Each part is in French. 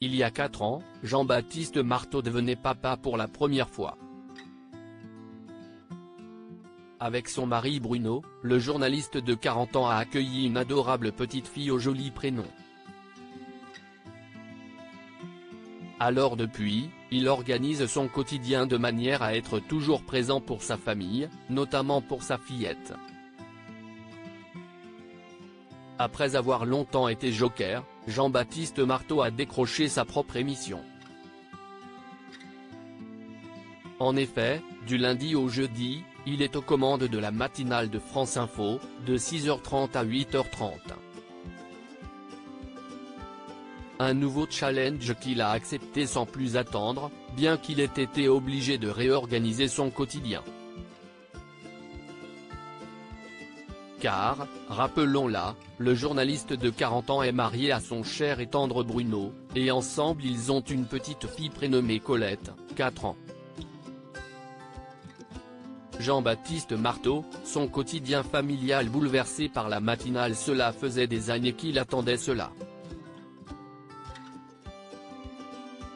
Il y a 4 ans, Jean-Baptiste Marteau devenait papa pour la première fois. Avec son mari Bruno, le journaliste de 40 ans a accueilli une adorable petite fille au joli prénom. Alors depuis, il organise son quotidien de manière à être toujours présent pour sa famille, notamment pour sa fillette. Après avoir longtemps été joker, Jean-Baptiste Marteau a décroché sa propre émission. En effet, du lundi au jeudi, il est aux commandes de la matinale de France Info, de 6h30 à 8h30. Un nouveau challenge qu'il a accepté sans plus attendre, bien qu'il ait été obligé de réorganiser son quotidien. Car, rappelons-la, le journaliste de 40 ans est marié à son cher et tendre Bruno, et ensemble ils ont une petite fille prénommée Colette, 4 ans. Jean-Baptiste Marteau, son quotidien familial bouleversé par la matinale. Cela faisait des années qu'il attendait cela.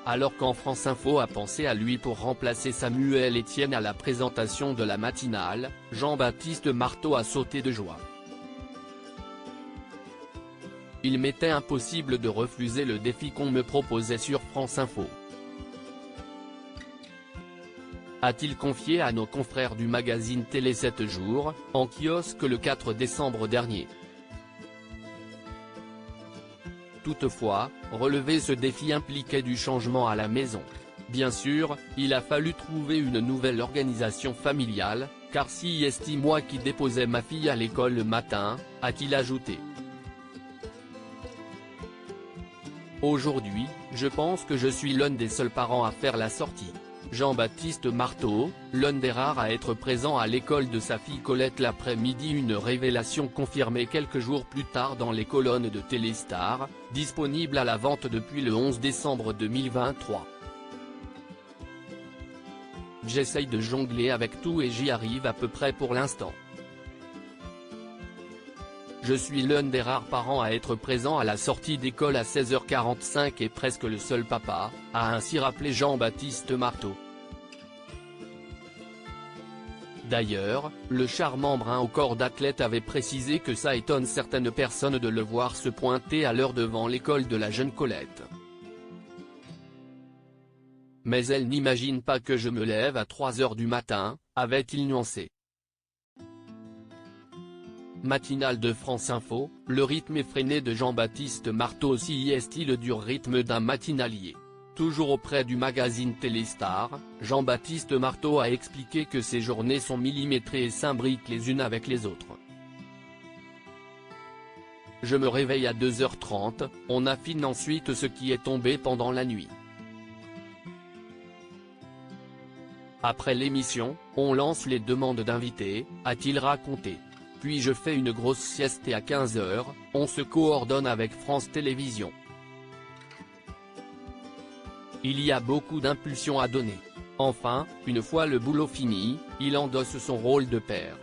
Alors quand France Info a pensé à lui pour remplacer Samuel Etienne à la présentation de la matinale, Jean-Baptiste Marteau a sauté de joie. Il m'était impossible de refuser le défi qu'on me proposait sur France Info, a-t-il confié à nos confrères du magazine Télé 7 jours, en kiosque le 4 décembre dernier. Toutefois, relever ce défi impliquait du changement à la maison. Bien sûr, il a fallu trouver une nouvelle organisation familiale, car si est moi qui déposais ma fille à l'école le matin, a-t-il ajouté. Aujourd'hui, je pense que je suis l'un des seuls parents à faire la sortie. Jean-Baptiste Marteau, l'un des rares à être présent à l'école de sa fille Colette l'après-midi. Une révélation confirmée quelques jours plus tard dans les colonnes de Téléstar, disponible à la vente depuis le 11 décembre 2023. J'essaye de jongler avec tout et j'y arrive à peu près pour l'instant. Je suis l'un des rares parents à être présent à la sortie d'école à 16h45 et presque le seul papa, a ainsi rappelé Jean-Baptiste Marteau. D'ailleurs, le charmant brun au corps d'athlète avait précisé que ça étonne certaines personnes de le voir se pointer à l'heure devant l'école de la jeune Colette. Mais elle n'imagine pas que je me lève à 3h du matin, avait-il nuancé. Matinale de France Info, le rythme effréné de Jean-Baptiste Marteau aussi est-il du rythme d'un matinalier. Toujours auprès du magazine Téléstar, Jean-Baptiste Marteau a expliqué que ses journées sont millimétrées et s'imbriquent les unes avec les autres. Je me réveille à 2h30, on affine ensuite ce qui est tombé pendant la nuit. Après l'émission, on lance les demandes d'invités, a-t-il raconté. Puis je fais une grosse sieste et à 15h, on se coordonne avec France Télévisions. Il y a beaucoup d'impulsions à donner. Enfin, une fois le boulot fini, il endosse son rôle de père.